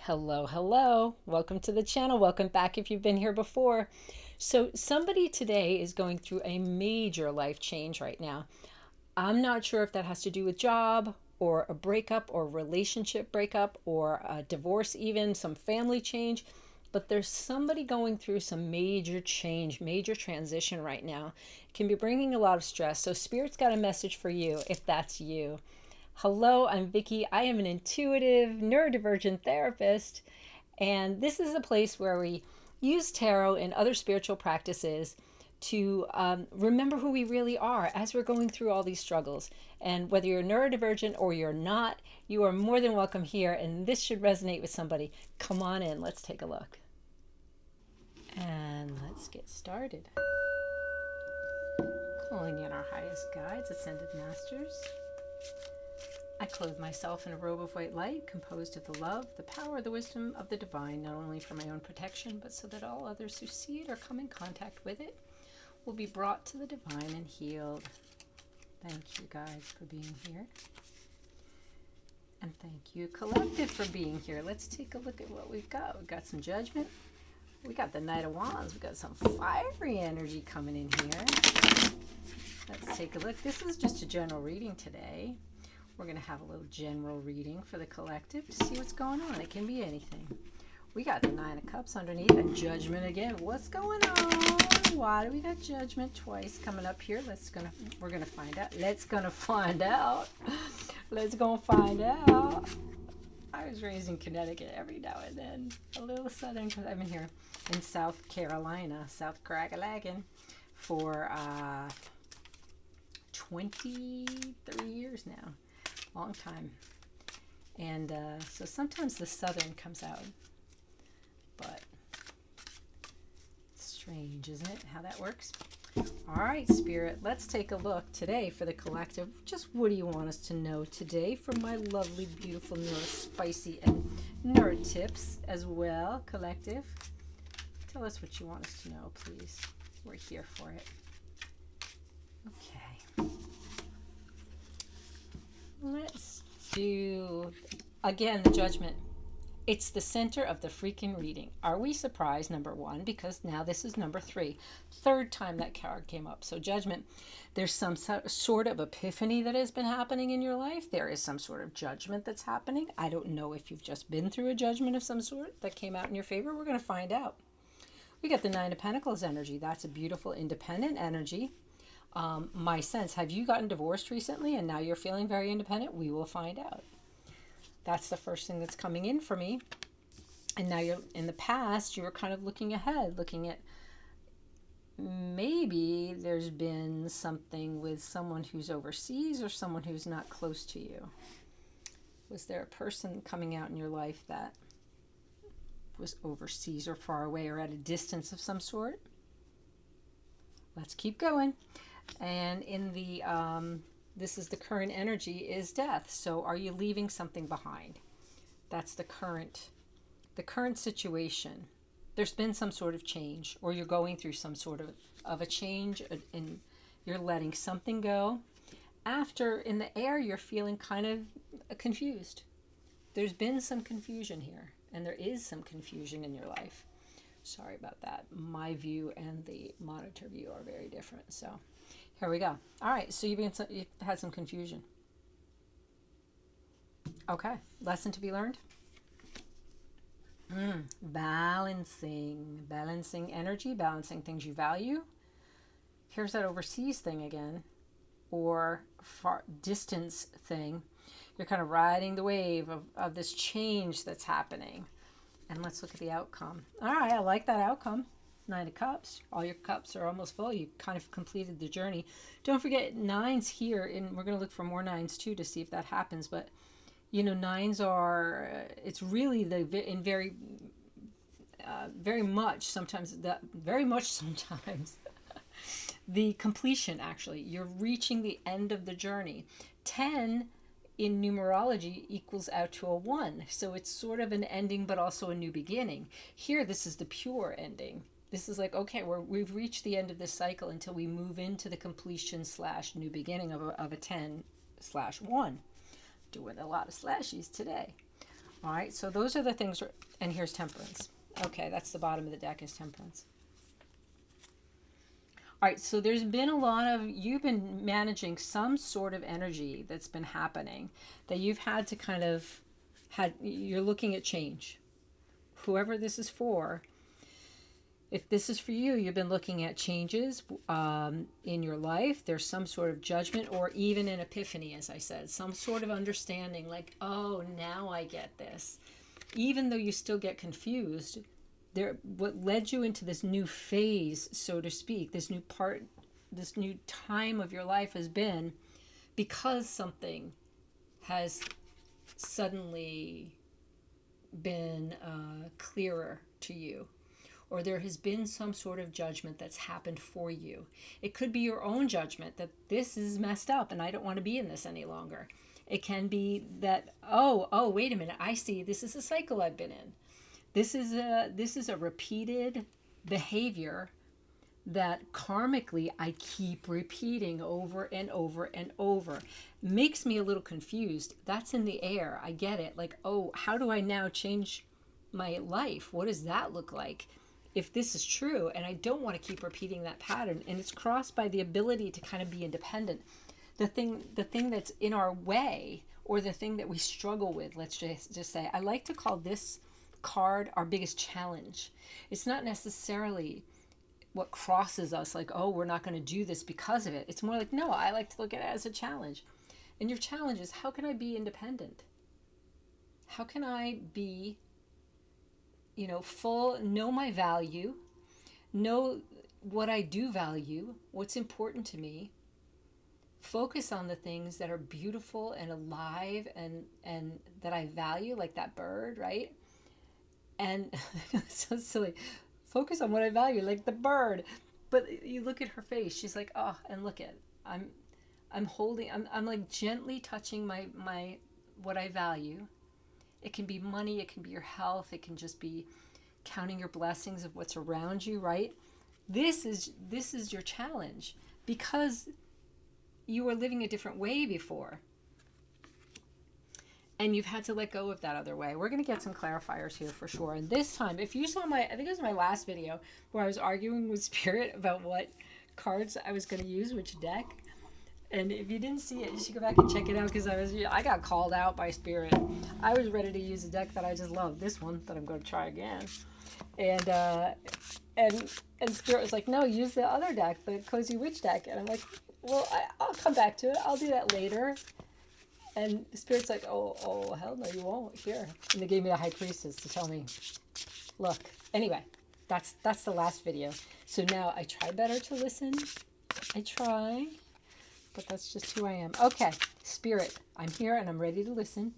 Hello. Welcome to the channel. Welcome back if you've been here before. So, somebody today is going through a major life change right now. I'm not sure if that has to do with job or a breakup or relationship breakup or a divorce, even some family change. But there's somebody going through some major change, major transition right now. It can be bringing a lot of stress. So, Spirit's got a message for you if that's you. Hello, I'm Vicki. I am an intuitive neurodivergent therapist, and this is a place where we use tarot and other spiritual practices to remember who we really are as we're going through all these struggles. And whether you're neurodivergent or you're not, you are more than welcome here, and this should resonate with somebody. Come on in, let's take a look. And let's get started. Calling in our highest guides, ascended masters. I clothe myself in a robe of white light composed of the love, the power, the wisdom of the divine, not only for my own protection, but so that all others who see it or come in contact with it will be brought to the divine and healed. Thank you guys for being here. And thank you, collective, for being here. Let's take a look at what we've got. We've got some judgment. We got the Knight of Wands. We've got some fiery energy coming in here. Let's take a look. This is just a general reading today. We're going to have a little general reading for the collective to see what's going on. It can be anything. We got the Nine of Cups underneath and Judgment again. What's going on? Why do we got Judgment twice coming up here? We're gonna find out. Let's go find out. I was raised in Connecticut. Every now and then a little southern, because I've been here in South Carolina, South Crackalagan, for 23 years now. Long time. And so sometimes the southern comes out, but it's strange, isn't it, how that works? All right, Spirit, let's take a look today for the collective. Just what do you want us to know today from my lovely, beautiful, spicy, and nerd tips as well, collective? Tell us what you want us to know, please. We're here for it. Okay. Let's do, again, the Judgment. It's the center of the freaking reading. Are we surprised, number one? Because now this is number 3. Third time that card came up. So Judgment, there's some sort of epiphany that has been happening in your life. There is some sort of judgment that's happening. I don't know if you've just been through a judgment of some sort that came out in your favor. We're going to find out. We got the Nine of Pentacles energy. That's a beautiful, independent energy. My sense, have you gotten divorced recently and now you're feeling very independent? We will find out. That's the first thing that's coming in for me. And now you're in the past, you were kind of looking ahead, looking at maybe there's been something with someone who's overseas or someone who's not close to you. Was there a person coming out in your life that was overseas or far away or at a distance of some sort? Let's keep going. And in the this is the current energy is death. So are you leaving something behind? That's the current situation. There's been some sort of change, or you're going through some sort of a change, and you're letting something go. After, in the air, you're feeling kind of confused. There's been some confusion here, and there is some confusion in your life. Sorry about that. My view and the monitor view are very different. So here we go. All right, so you've had some confusion. Okay, lesson to be learned. Balancing energy, balancing things you value. Here's that overseas thing again, or far distance thing. You're kind of riding the wave of this change that's happening. And let's look at the outcome. All right, I like that outcome. Nine of Cups. All your cups are almost full. You kind of completed the journey. Don't forget 9s here, and we're going to look for more 9s too to see if that happens. But you know, 9s are, it's really very much sometimes the completion. Actually, you're reaching the end of the journey. 10 in numerology equals out to a 1, so it's sort of an ending but also a new beginning. Here, this is the pure ending. This is like, okay, we've reached the end of this cycle until we move into the completion / new beginning of a 10/1. Doing a lot of slashies today. All right, so those are the things, and here's Temperance. Okay, that's the bottom of the deck is Temperance. All right, so there's been a lot of, you've been managing some sort of energy that's been happening that you've had to kind of, you're looking at change. Whoever this is for, if this is for you, you've been looking at changes in your life. There's some sort of judgment or even an epiphany, as I said, some sort of understanding like, oh, now I get this. Even though you still get confused, what led you into this new phase, so to speak, this new time of your life has been because something has suddenly been clearer to you, or there has been some sort of judgment that's happened for you. It could be your own judgment that this is messed up and I don't want to be in this any longer. It can be that, oh, wait a minute, I see, this is a cycle I've been in. This is a repeated behavior that karmically I keep repeating over and over and over. Makes me a little confused. That's in the air. I get it. Like, oh, how do I now change my life? What does that look like? If this is true, and I don't want to keep repeating that pattern, and it's crossed by the ability to kind of be independent. The thing that's in our way, or the thing that we struggle with, let's just say, I like to call this card our biggest challenge. It's not necessarily what crosses us like, oh, we're not going to do this because of it. It's more like, no, I like to look at it as a challenge. And your challenge is, how can I be independent? How can I be, know my value, know what I do value, what's important to me, focus on the things that are beautiful and alive and that I value, like that bird, right? And so silly. Focus on what I value, like the bird. But you look at her face, she's like, oh, and look at, I'm like gently touching my what I value. It can be money, it can be your health, it can just be counting your blessings of what's around you, right? This is your challenge because you were living a different way before. And you've had to let go of that other way. We're going to get some clarifiers here for sure. And this time, if you saw I think it was my last video where I was arguing with Spirit about what cards I was going to use, which deck. And if you didn't see it, you should go back and check it out because I got called out by Spirit. I was ready to use a deck that I just love, this one that I'm going to try again. And Spirit was like, no, use the other deck, the Cozy Witch deck. And I'm like, well, I'll come back to it. I'll do that later. And the Spirit's like, oh, hell no, you won't. Here. And they gave me the High Priestess to tell me, look. Anyway, that's the last video. So now I try better to listen. I try. But that's just who I am. Okay, Spirit, I'm here and I'm ready to listen.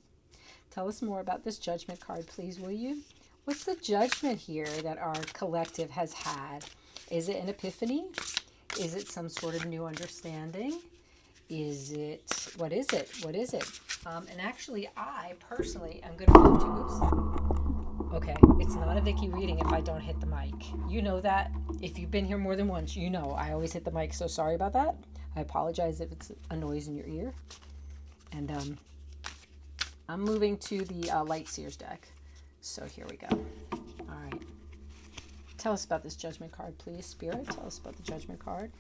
Tell us more about this judgment card, please, will you? What's the judgment here that our collective has had? Is it an epiphany? Is it some sort of new understanding? What is it? And actually, I personally am going to move to, okay, it's not a Vicky reading if I don't hit the mic. You know that. If you've been here more than once, you know I always hit the mic, so sorry about that. I apologize if it's a noise in your ear. And I'm moving to the Light Seers deck. So here we go. All right. Tell us about this judgment card, please, Spirit. Tell us about the judgment card.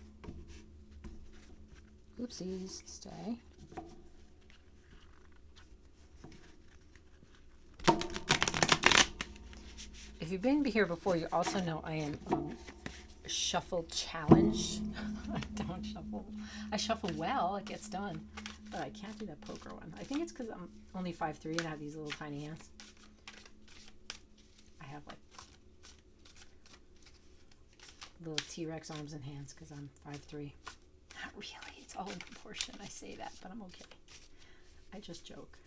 Oopsies. Stay. If you've been here before, you also know I am shuffle challenge. I don't shuffle. I shuffle well. It gets done. But I can't do that poker one. I think it's because I'm only 5'3" and I have these little tiny hands. I have like little T-Rex arms and hands because I'm 5'3". Not really. It's all in proportion. I say that, but I'm okay. I just joke.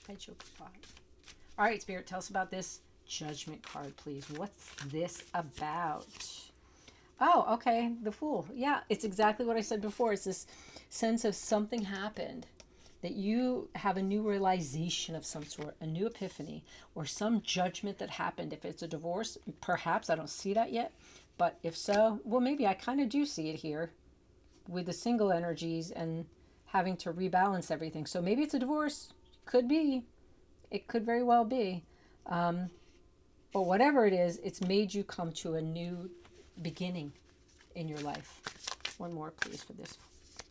I joke a lot. All right, Spirit, tell us about this judgment card, please. What's this about? Oh, okay. The Fool. Yeah, it's exactly what I said before. It's this sense of something happened, that you have a new realization of some sort, a new epiphany, or some judgment that happened. If it's a divorce, perhaps. I don't see that yet. But if so, well, maybe I kind of do see it here with the single energies and having to rebalance everything. So maybe it's a divorce. Could be. It could very well be. But whatever it is, it's made you come to a new beginning in your life. One more, please, for this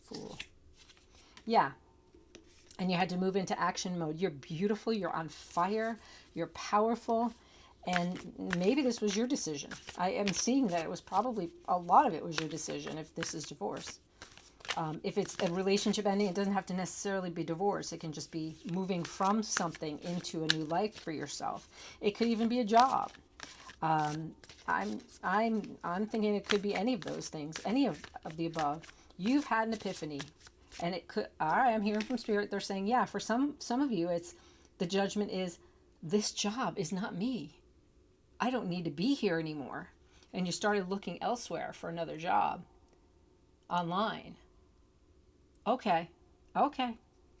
fool. Yeah. And you had to move into action mode. You're beautiful. You're on fire. You're powerful. And maybe this was your decision. I am seeing that it was probably, a lot of it was your decision if this is divorce. If it's a relationship ending, it doesn't have to necessarily be divorce. It can just be moving from something into a new life for yourself. It could even be a job. I'm thinking it could be any of those things, any of the above. You've had an epiphany, and it could. All right, I'm hearing from Spirit. They're saying, yeah, for some of you, it's the judgment is this job is not me. I don't need to be here anymore, and you started looking elsewhere for another job online. Okay.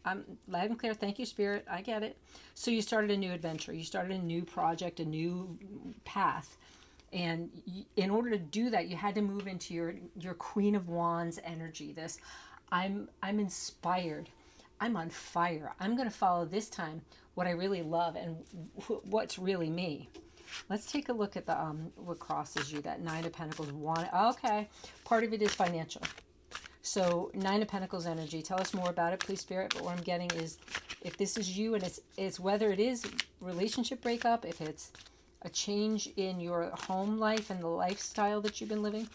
I'm loud and clear. Thank you, Spirit. I get it. So you started a new adventure. You started a new project, a new path. And in order to do that, you had to move into your Queen of Wands energy. This, I'm inspired. I'm on fire. I'm going to follow this time what I really love and what's really me. Let's take a look at the what crosses you. That Nine of Pentacles. Okay. Part of it is financial. So Nine of Pentacles energy. Tell us more about it, please, Spirit. But what I'm getting is, if this is you, and it's whether it is relationship breakup, if it's a change in your home life and the lifestyle that you've been living,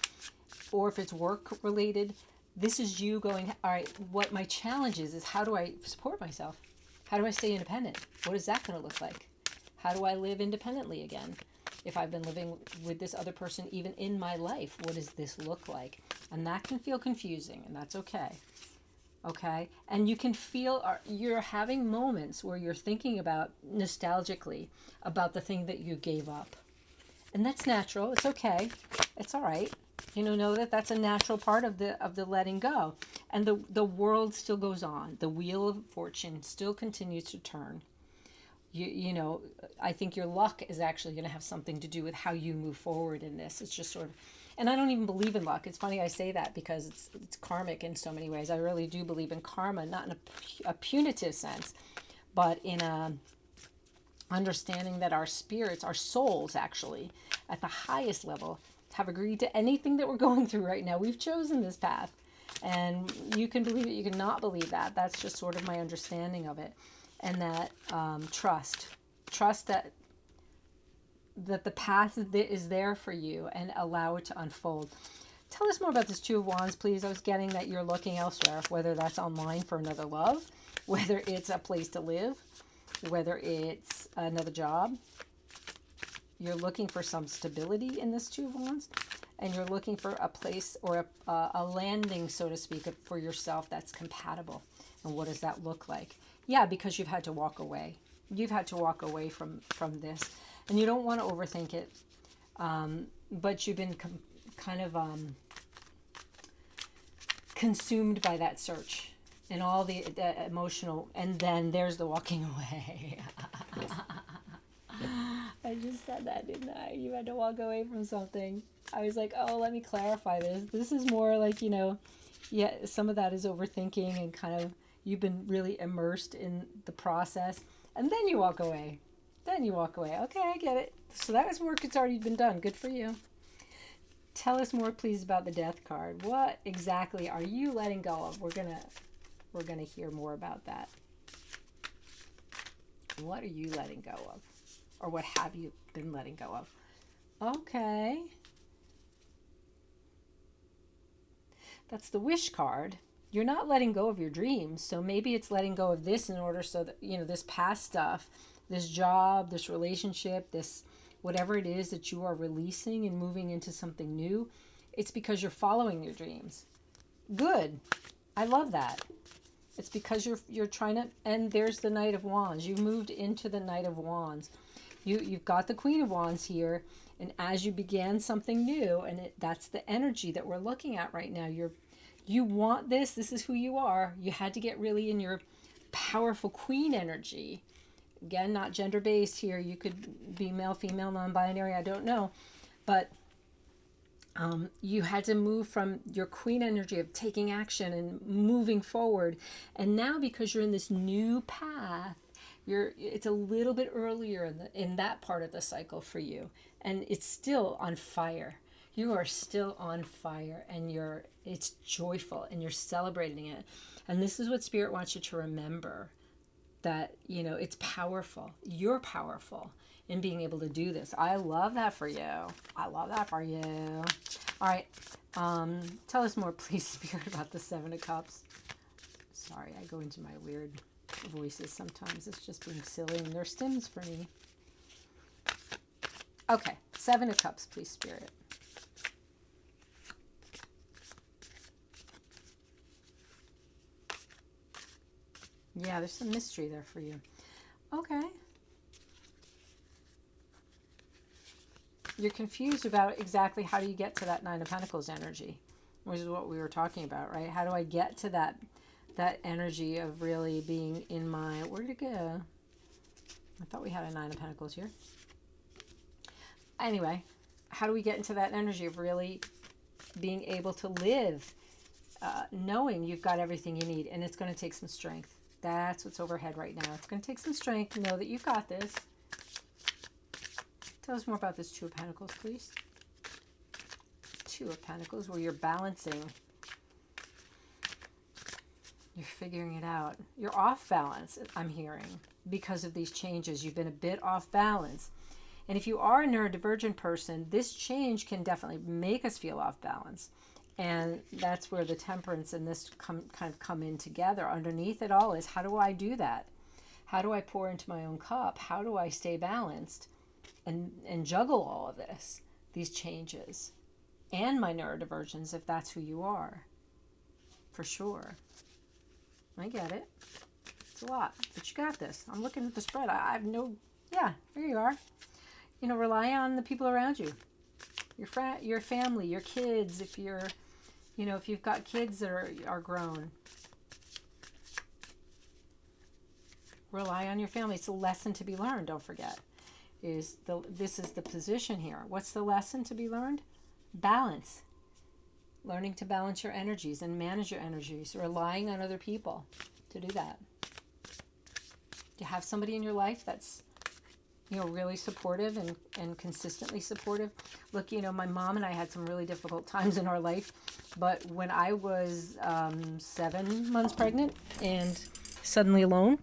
or if it's work related, this is you going, all right, what my challenge is how do I support myself? How do I stay independent? What is that going to look like? How do I live independently again? If I've been living with this other person even in my life, what does this look like? And that can feel confusing, and that's okay. Okay? And you can feel, you're having moments where you're thinking about, nostalgically, about the thing that you gave up. And that's natural. It's okay. It's all right. Know that that's a natural part of the letting go. And the world still goes on. The wheel of fortune still continues to turn. I think your luck is actually going to have something to do with how you move forward in this. It's just sort of, and I don't even believe in luck. It's funny I say that because it's karmic in so many ways. I really do believe in karma, not in a punitive sense, but in a understanding that our spirits, our souls actually, at the highest level, have agreed to anything that we're going through right now. We've chosen this path. And you can believe it, you can not believe that. That's just sort of my understanding of it. And that trust that the path is there for you, and allow it to unfold. Tell us more about this Two of Wands, please. I was getting that you're looking elsewhere, whether that's online for another love, whether it's a place to live, whether it's another job. You're looking for some stability in this Two of Wands, and you're looking for a place or a landing, so to speak, for yourself that's compatible. And what does that look like? Yeah, because you've had to walk away. You've had to walk away from this. And you don't want to overthink it. But you've been kind of consumed by that search and all the emotional. And then there's the walking away. I just said that, didn't I? You had to walk away from something. I was like, oh, let me clarify this. This is more like, yeah, some of that is overthinking and kind of, you've been really immersed in the process, and then you walk away. Okay, I get it. So that was work that's already been done. Good for you. Tell us more, please, about the Death card. What exactly are you letting go of? We're gonna hear more about that. What are you letting go of? Or what have you been letting go of? Okay. That's the Wish card. You're not letting go of your dreams, so maybe it's letting go of this in order so that, this past stuff, this job, this relationship, this whatever it is that you are releasing and moving into something new, it's because you're following your dreams. Good. I love that. It's because you're trying to, and there's the Knight of Wands. You moved into the Knight of Wands. You've got the Queen of Wands here, and as you began something new, and that's the energy that we're looking at right now. You want this. This is who you are. You had to get really in your powerful queen energy. Again, not gender-based here. You could be male, female, non-binary. I don't know. But you had to move from your queen energy of taking action and moving forward. And now because you're in this new path, It's a little bit earlier in that part of the cycle for you, and it's still on fire. You are still on fire, and it's joyful, and you're celebrating it. And this is what Spirit wants you to remember, that it's powerful. You're powerful in being able to do this. I love that for you. I love that for you. All right. Tell us more, please, Spirit, about the Seven of Cups. Sorry, I go into my weird voices sometimes. It's just being silly, and they're stims for me. Okay, Seven of Cups, please, Spirit. Yeah, there's some mystery there for you. Okay. You're confused about exactly how do you get to that Nine of Pentacles energy, which is what we were talking about, right? How do I get to that energy of really being in my, where did it go? I thought we had a Nine of Pentacles here. Anyway, how do we get into that energy of really being able to live, knowing you've got everything you need, and it's going to take some strength. That's what's overhead right now. It's going to take some strength to know that you've got this. Tell us more about this Two of Pentacles, please. Two of Pentacles, where you're balancing. You're figuring it out. You're off balance, I'm hearing, because of these changes. You've been a bit off balance. And if you are a neurodivergent person, this change can definitely make us feel off balance. And that's where the temperance and this kind of come in together. Underneath it all is, how do I do that? How do I pour into my own cup? How do I stay balanced and juggle all of this, these changes, and my neurodivergence, if that's who you are? For sure. I get it. It's a lot, but you got this. I'm looking at the spread. I have no, yeah, there you are. Rely on the people around you, your family, your kids. If if you've got kids that are grown, rely on your family. It's a lesson to be learned. Don't forget, this is the position here. What's the lesson to be learned? Balance. Learning to balance your energies and manage your energies. Relying on other people to do that. You have somebody in your life that's really supportive and consistently supportive. Look, my mom and I had some really difficult times in our life, but when I was 7 months pregnant and suddenly alone,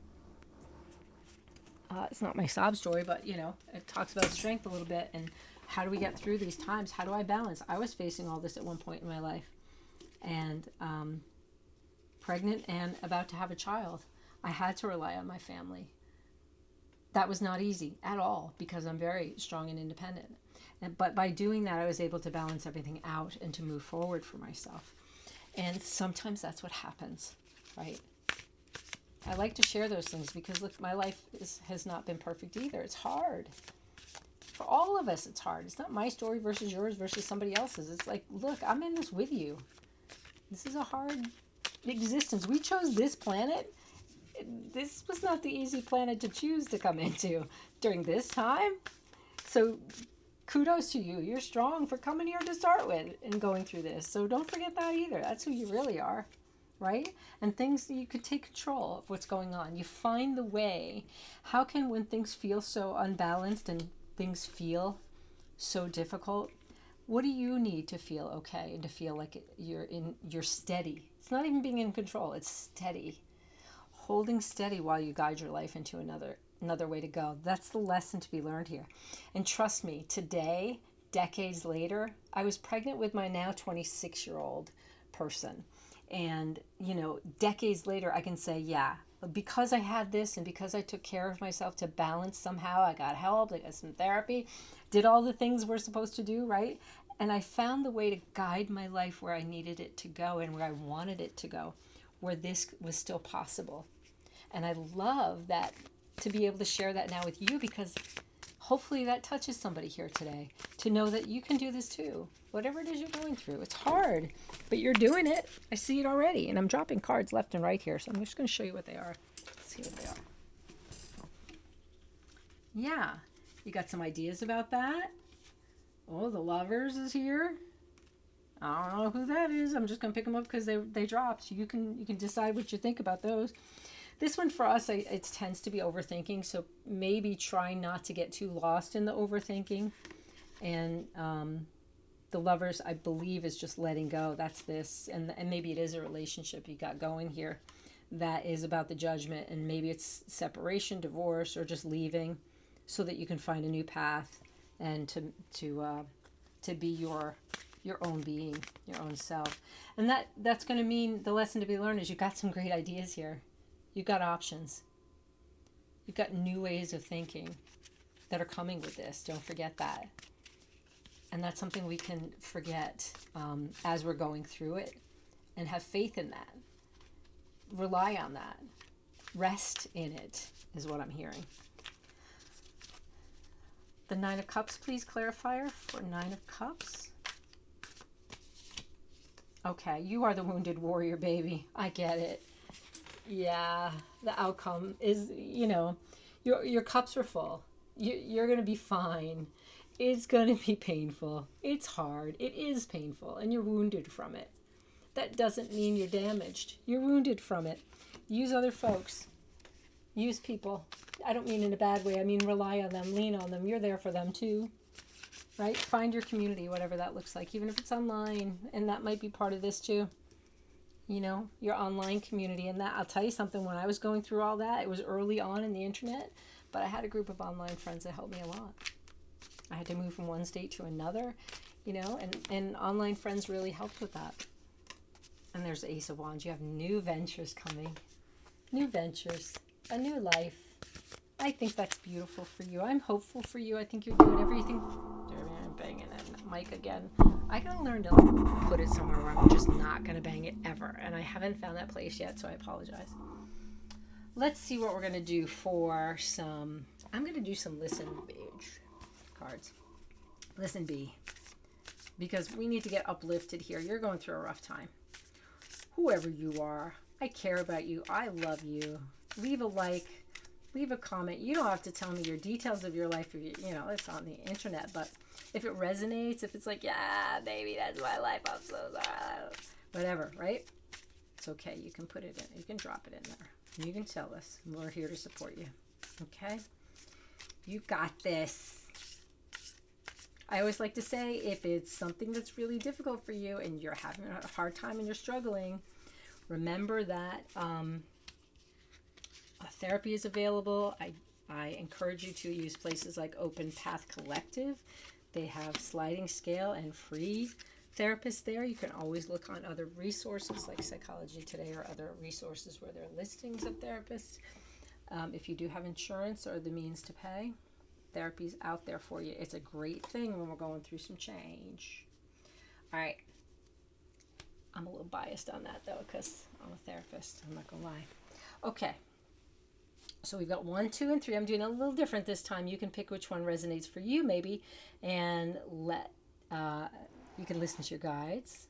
it's not my sob story, but it talks about strength a little bit, and how do we get through these times? How do I balance? I was facing all this at one point in my life, and pregnant and about to have a child. I had to rely on my family. That was not easy at all, because I'm very strong and independent. But by doing that, I was able to balance everything out and to move forward for myself. And sometimes that's what happens, right? I like to share those things because, look, my life has not been perfect either. It's hard. For all of us, it's hard. It's not my story versus yours versus somebody else's. It's like, look, I'm in this with you. This is a hard existence. We chose this planet. This was not the easy planet to choose to come into during this time. So kudos to you. You're strong for coming here to start with and going through this. So don't forget that either. That's who you really are, right? And things that you could take control of what's going on. You find the way. How can, when things feel so unbalanced and things feel so difficult, what do you need to feel okay and to feel like you're steady? It's not even being in control. It's steady. Holding steady while you guide your life into another way to go. That's the lesson to be learned here. And trust me, today, decades later, I was pregnant with my now 26-year-old person. And, decades later, I can say, yeah, because I had this and because I took care of myself to balance somehow, I got help, I got some therapy, did all the things we're supposed to do, right? And I found the way to guide my life where I needed it to go and where I wanted it to go, where this was still possible. And I love that, to be able to share that now with you, because hopefully that touches somebody here today, to know that you can do this too. Whatever it is you're going through, it's hard, but you're doing it. I see it already, and I'm dropping cards left and right here, so I'm just going to show you what they are. Let's see what they are. Yeah, you got some ideas about that? Oh, the Lovers is here. I don't know who that is. I'm just going to pick them up because they dropped. You can decide what you think about those. This one for us, it tends to be overthinking. So maybe try not to get too lost in the overthinking. And the Lovers, I believe, is just letting go. That's this. And maybe it is a relationship you got going here that is about the Judgment. And maybe it's separation, divorce, or just leaving so that you can find a new path and to be your own being, your own self. And that's going to mean the lesson to be learned is you've got some great ideas here. You've got options. You've got new ways of thinking that are coming with this. Don't forget that. And that's something we can forget as we're going through it, and have faith in that. Rely on that. Rest in it is what I'm hearing. The Nine of Cups, please, clarifier for Nine of Cups. Okay, you are the wounded warrior, baby. I get it. Yeah, the outcome is, your cups are full. You're going to be fine. It's going to be painful. It's hard. It is painful, and you're wounded from it. That doesn't mean you're damaged. You're wounded from it. Use other folks. Use people. I don't mean in a bad way. I mean rely on them, lean on them. You're there for them too, right? Find your community, whatever that looks like, even if it's online, and that might be part of this too. Your online community. And that, I'll tell you something, when I was going through all that, it was early on in the internet, but I had a group of online friends that helped me a lot. I had to move from one state to another, and online friends really helped with that. And there's the Ace of Wands. You have new ventures coming. New ventures. A new life. I think that's beautiful for you. I'm hopeful for you. I think you're doing everything. I'm banging that mic again. I gotta learn to put it somewhere where I'm just not gonna bang it ever. And I haven't found that place yet, so I apologize. Let's see what we're gonna do for some. I'm gonna do some Listen Beige cards. Listen B. Because we need to get uplifted here. You're going through a rough time. Whoever you are, I care about you. I love you. Leave a like. Leave a comment. You don't have to tell me your details of your life. It's on the internet. But if it resonates, if it's like, yeah, baby, that's my life. I'm so sorry. Whatever, right? It's okay. You can put it in. You can drop it in there. You can tell us. We're here to support you. Okay? You got this. I always like to say, if it's something that's really difficult for you and you're having a hard time and you're struggling, remember that therapy is available. I encourage you to use places like Open Path Collective. They have sliding scale and free therapists there. You can always look on other resources like Psychology Today or other resources where there are listings of therapists. If you do have insurance or the means to pay, therapy's out there for you. It's a great thing when we're going through some change. All right. I'm a little biased on that though, because I'm a therapist. I'm not gonna lie. Okay. So we've got 1, 2, and 3. I'm doing a little different this time. You can pick which one resonates for you, maybe, and you can listen to your guides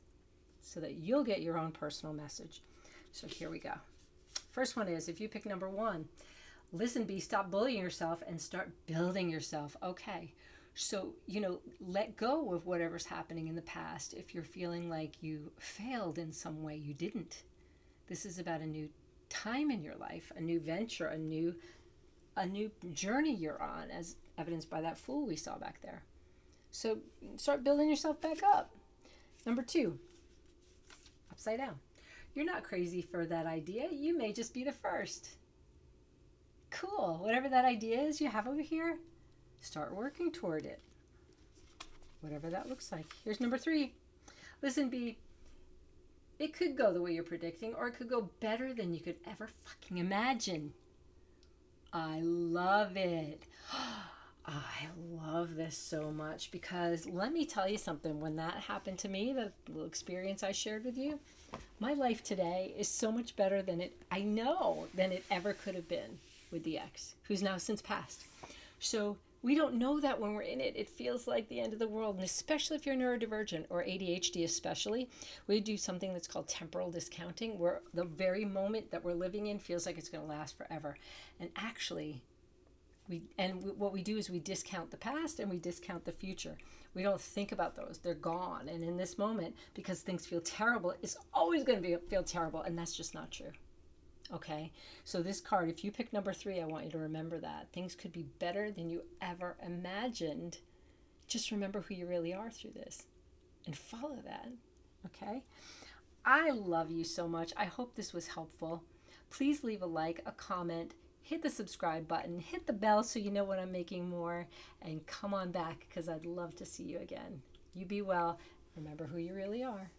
so that you'll get your own personal message. So here we go. First one is, if you pick number 1, listen, B, stop bullying yourself and start building yourself. Okay. So, let go of whatever's happening in the past. If you're feeling like you failed in some way, you didn't. This is about a new time in your life, a new venture, a new journey you're on, as evidenced by that Fool we saw back there. So start building yourself back up. Number 2, upside down. You're not crazy for that idea. You may just be the first. Cool. Whatever that idea is you have over here, start working toward it. Whatever that looks like. Here's number 3. Listen, B, it could go the way you're predicting, or it could go better than you could ever fucking imagine. I love it. I love this so much, because let me tell you something. When that happened to me, the little experience I shared with you, my life today is so much better than it ever could have been with the ex, who's now since passed. So we don't know that when we're in it. It feels like the end of the world. And especially if you're neurodivergent or ADHD especially, we do something that's called temporal discounting, where the very moment that we're living in feels like it's going to last forever. And actually, what we do is we discount the past and we discount the future. We don't think about those. They're gone. And in this moment, because things feel terrible, it's always going to feel terrible. And that's just not true. Okay, so this card, if you pick number 3, I want you to remember that things could be better than you ever imagined. Just remember who you really are through this and follow that. Okay, I love you so much. I hope this was helpful. Please leave a like, a comment, hit the subscribe button, hit the bell so you know when I'm making more, and come on back because I'd love to see you again. You be well. Remember who you really are.